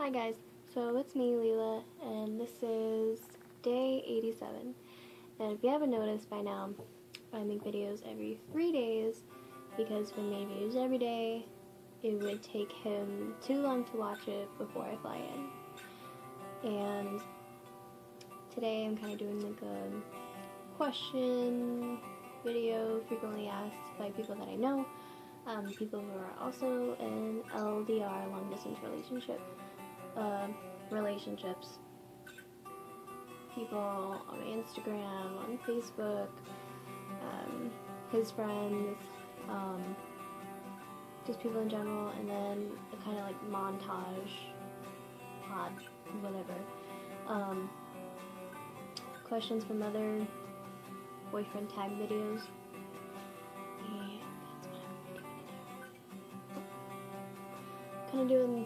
Hi guys, so it's me, Lila, and this is day 87. And if you haven't noticed by now, I make videos every 3 days because if I made videos every day, it would take him too long to watch it before I fly in. And today I'm kind of doing like a question video frequently asked by people that I know, people who are also in LDR, long distance relationships, people on Instagram, on Facebook, his friends, just people in general, and then a kind of like montage, whatever, questions from other boyfriend tag videos. And that's what I'm kind of doing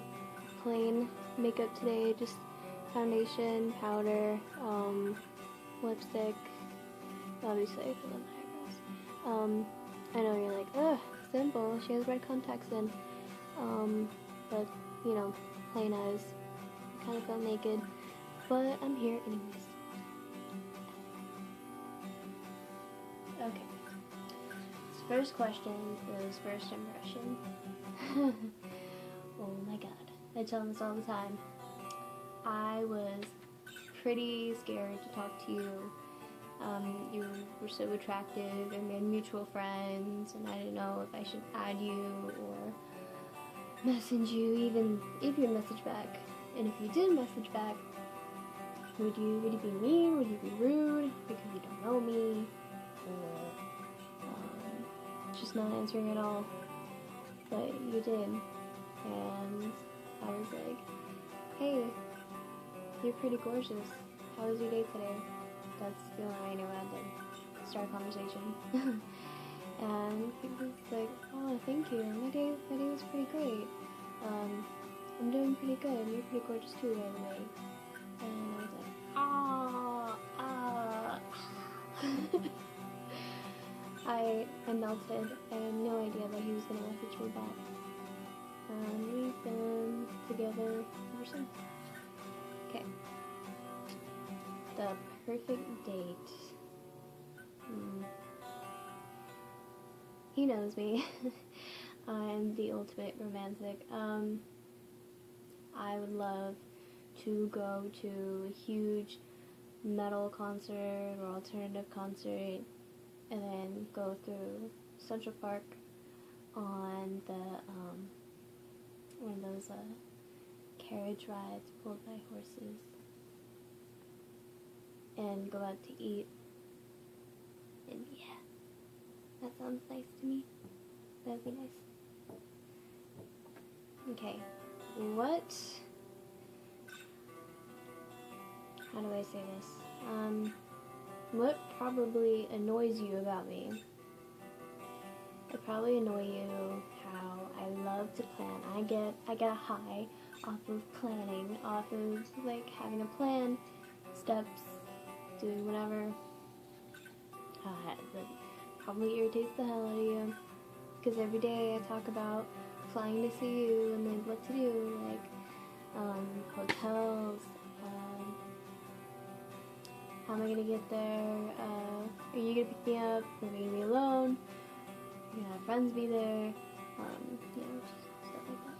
plain makeup today, just foundation, powder, lipstick, obviously I fill in my eyebrows. I know you're like, ugh, simple, she has red contacts in, but, you know, plain eyes, kind of felt naked, but I'm here anyways. Okay, this first question is first impression. Oh my god, I tell him this all the time. I was pretty scared to talk to you. You were so attractive and we had mutual friends and I didn't know if I should add you or message you, even if you message back. And if you did message back, would you be mean? Would you be rude because you don't know me? Or just not answering at all? But you did. And I was like, hey, you're pretty gorgeous. How was your day today? That's the only way I knew how to start a conversation. And he was like, oh, thank you. My day was pretty great. I'm doing pretty good. You're pretty gorgeous too, by the way. And I was like, I melted. I had no idea that he was gonna message me back. We've been together ever since. Okay. The perfect date. He knows me. I'm the ultimate romantic. I would love to go to a huge metal concert or alternative concert and then go through Central Park on the one of those carriage rides pulled by horses and go out to eat. And yeah, that sounds nice to me. That'd be nice. Okay, how do I say this? What probably annoys you about me? It probably annoy you how I love to plan. I get a high off of planning, off of like having a plan, steps, doing whatever. That probably irritates the hell out of you because every day I talk about flying to see you and like what to do, like hotels, how am I gonna get there, are you gonna pick me up, am I gonna be alone, are you gonna have friends be there, you know, just stuff like that.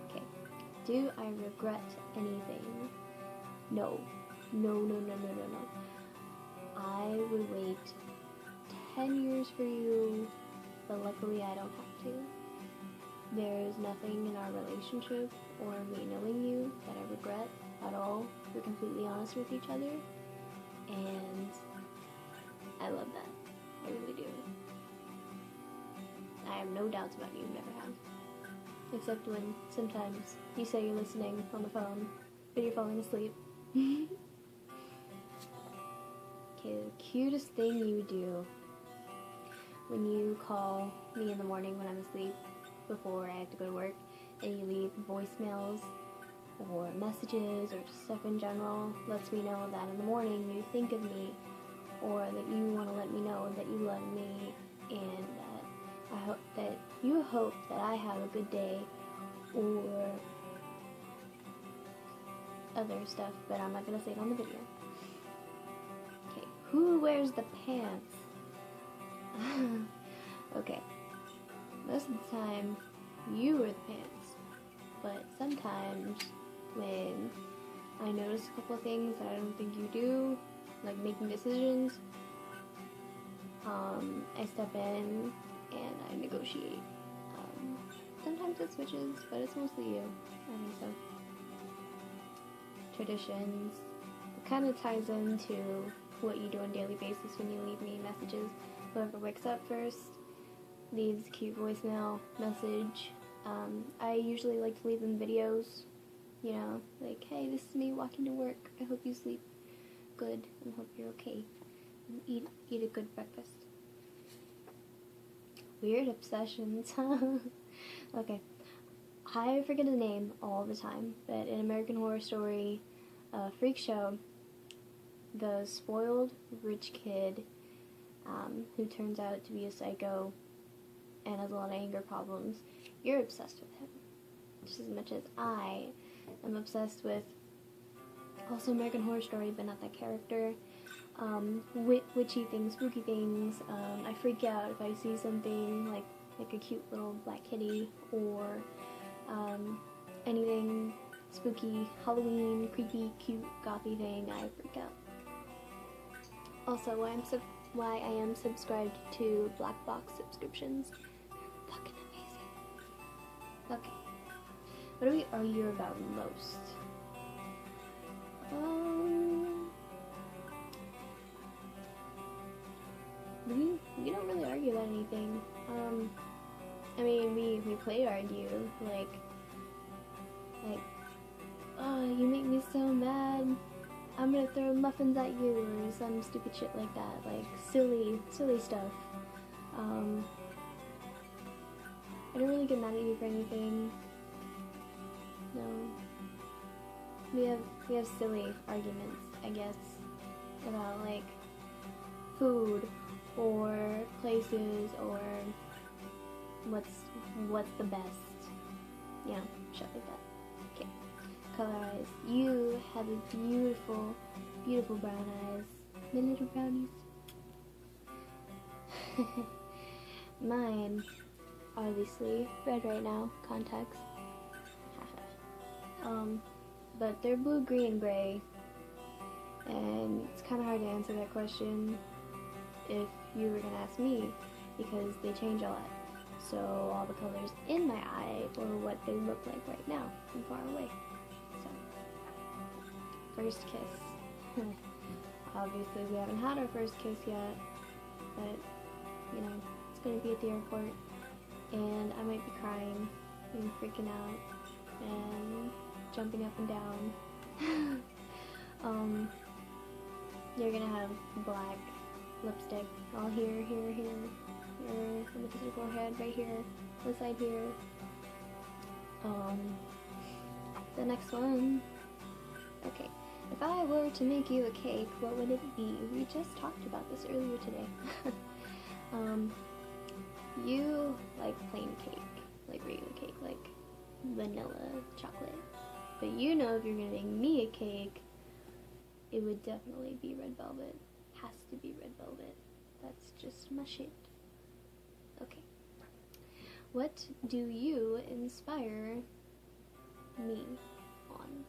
Okay, do I regret anything? No. I would wait 10 years for you, but luckily I don't have to. There's nothing in our relationship or me knowing you that I regret at all. We're completely honest with each other, and I love that. I really do. I have no doubts about you, never have. Except when sometimes you say you're listening on the phone, but you're falling asleep. Okay, the cutest thing you do when you call me in the morning when I'm asleep before I have to go to work and you leave voicemails or messages or just stuff in general lets me know that in the morning you think of me or that you want to let me know that you love me and that you hope that I have a good day or other stuff, but I'm not gonna say it on the video. Okay, who wears the pants? Okay, most of the time, you wear the pants, but sometimes when I notice a couple of things that I don't think you do, like making decisions, I step in and I negotiate. Sometimes it switches, but it's mostly you. I think so. Traditions. It kind of ties into what you do on a daily basis when you leave me messages. Whoever wakes up first leaves a cute voicemail message. I usually like to leave them videos, you know, like, hey, this is me walking to work. I hope you sleep good and hope you're okay. And eat a good breakfast. Weird obsessions. Okay. I forget his name all the time, but in American Horror Story, Freak Show, the spoiled rich kid who turns out to be a psycho and has a lot of anger problems, you're obsessed with him. Just as much as I am obsessed with also American Horror Story, but not that character. Witchy things, spooky things. I freak out if I see something like a cute little black kitty or anything spooky, Halloween, creepy, cute, gothy thing. I freak out. Also, why I am subscribed to Black Box subscriptions. Fucking amazing. Okay. What do we argue about most? We don't really argue about anything. I mean, we play argue, like, oh, you make me so mad, I'm gonna throw muffins at you, or some stupid shit like that, like, silly stuff. I don't really get mad at you for anything. No. We have silly arguments, I guess, about, like, food, or places, or what's the best. Yeah, shit like that. Okay. Color eyes. You have a beautiful, beautiful brown eyes. My little brownies. Mine, obviously, red right now, context. But they're blue, green, gray, and it's kind of hard to answer that question if you were gonna ask me, because they change a lot. So all the colors in my eye or what they look like right now from far away. So, first kiss. Obviously we haven't had our first kiss yet, but you know, it's gonna be at the airport, and I might be crying and freaking out and jumping up and down. You're gonna have black lipstick all here, on the tip of your forehead, right here, this side here. The next one. Okay, if I were to make you a cake, what would it be? We just talked about this earlier today. You like plain cake, like regular cake, like vanilla chocolate. But you know, if you're gonna make me a cake, it would definitely be red velvet. Has to be red velvet. That's just my shit. Okay. What do you inspire me on?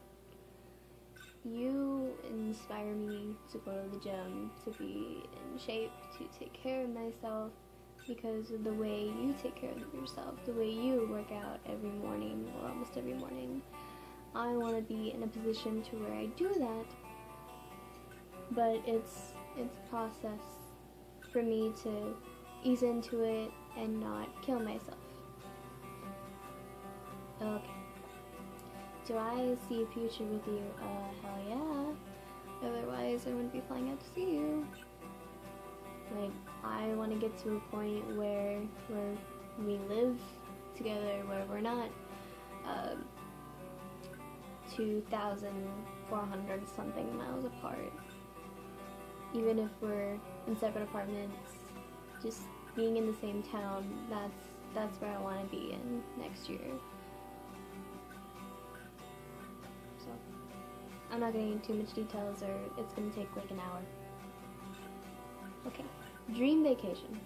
You inspire me to go to the gym, to be in shape, to take care of myself, because of the way you take care of yourself, the way you work out every morning, or almost every morning. I want to be in a position to where I do that, but it's a process for me to ease into it and not kill myself. Okay. Do I see a future with you? Hell yeah. Otherwise, I wouldn't be flying out to see you. Like, I want to get to a point where we live together, where we're not 2,400 something miles apart. Even if we're in separate apartments, just being in the same town, that's where I want to be in next year. So, I'm not going to get into too much details or it's going to take like an hour. Okay, dream vacation.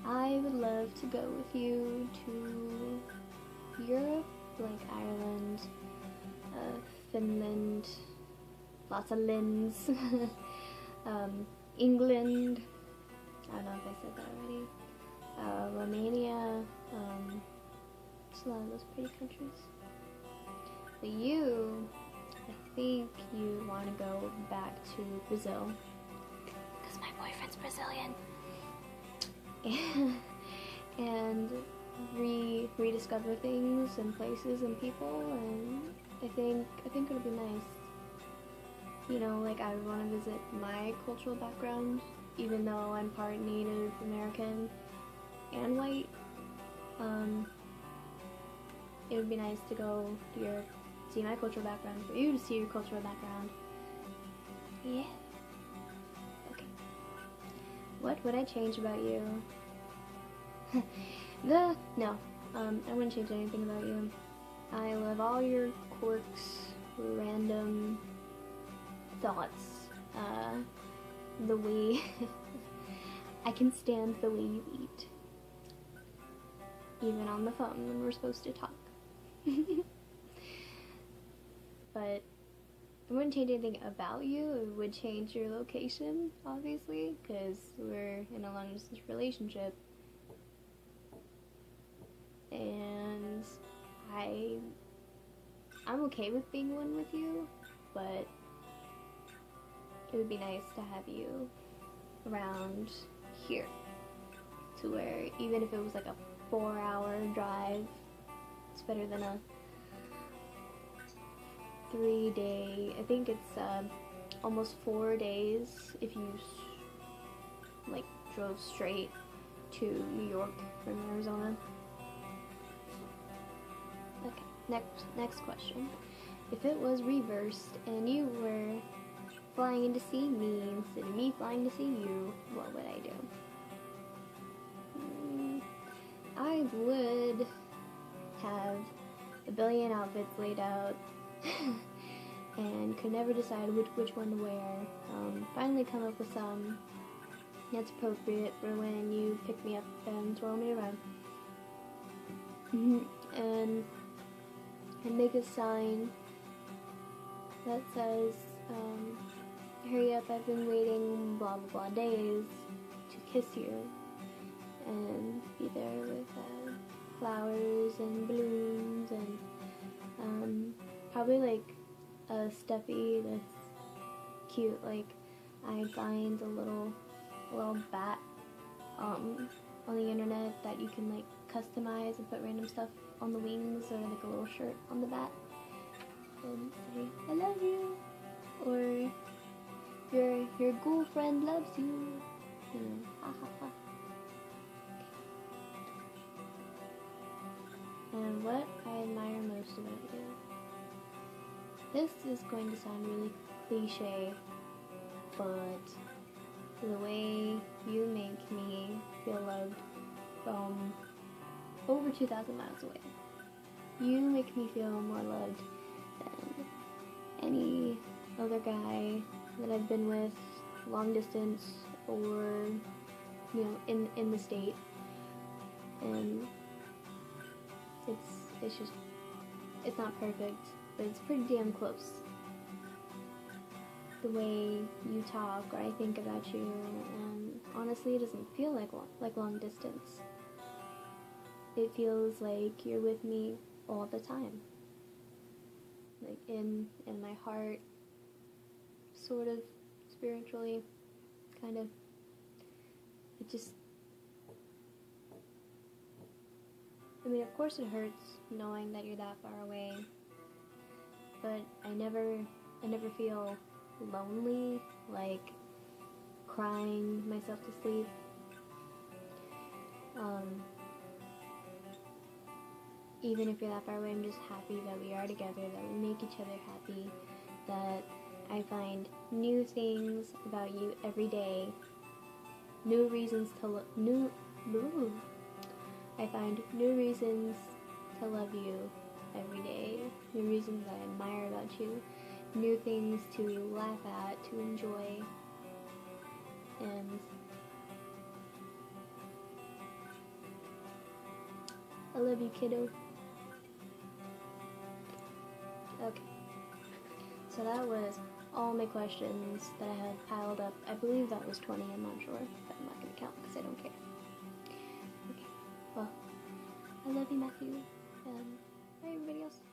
I would love to go with you to Europe, like Ireland, Finland, lots of lins, England, I don't know if I said that already, Romania, just a lot of those pretty countries. But you, I think you want to go back to Brazil, because my boyfriend's Brazilian, and rediscover things and places and people, and I think it'll be nice. You know, like I would want to visit my cultural background, even though I'm part Native American and white. It would be nice to go to Europe, see my cultural background, for you to see your cultural background. Yeah. Okay. What would I change about you? No. I wouldn't change anything about you. I love all your quirks, random thoughts, the way I can stand the way you eat, even on the phone when we're supposed to talk. But I wouldn't change anything about you. It would change your location, obviously, because we're in a long distance relationship, and I'm okay with being one with you, but it would be nice to have you around here, to where even if it was like a 4-hour drive, it's better than a 3-day. I think it's almost 4 days if you like drove straight to New York from Arizona. Okay, next question. If it was reversed and you were flying in to see me instead of me flying to see you, what would I do? I would have a billion outfits laid out and could never decide which one to wear. Finally come up with some that's appropriate for when you pick me up and throw me around. And make a sign that says, hurry up, I've been waiting blah blah blah days to kiss you, and be there with flowers and balloons and probably like a stuffy that's cute. Like I'd find a little bat on the internet that you can like customize and put random stuff on the wings, or like a little shirt on the bat, and say I love you, or your girlfriend loves you, you know, ha ha ha. And what I admire most about you. This is going to sound really cliche, but the way you make me feel loved from over 2,000 miles away. You make me feel more loved than any other guy that I've been with, long distance, or, you know, in the state. And it's just, it's not perfect, but it's pretty damn close. The way you talk, or I think about you, and honestly it doesn't feel like long distance. It feels like you're with me all the time. Like in my heart, sort of, spiritually, kind of. It just, I mean, of course it hurts knowing that you're that far away, but I never feel lonely, like crying myself to sleep. Even if you're that far away, I'm just happy that we are together, that we make each other happy, that I find new things about you every day, new reasons to I find new reasons to love you every day, new reasons mannerisms I admire about you, new things to laugh at, to enjoy, and I love you, kiddo. Okay, so that was all my questions that I had piled up. I believe that was 20, I'm not sure, but I'm not going to count because I don't care. Okay, well, I love you, Matthew, and bye everybody else.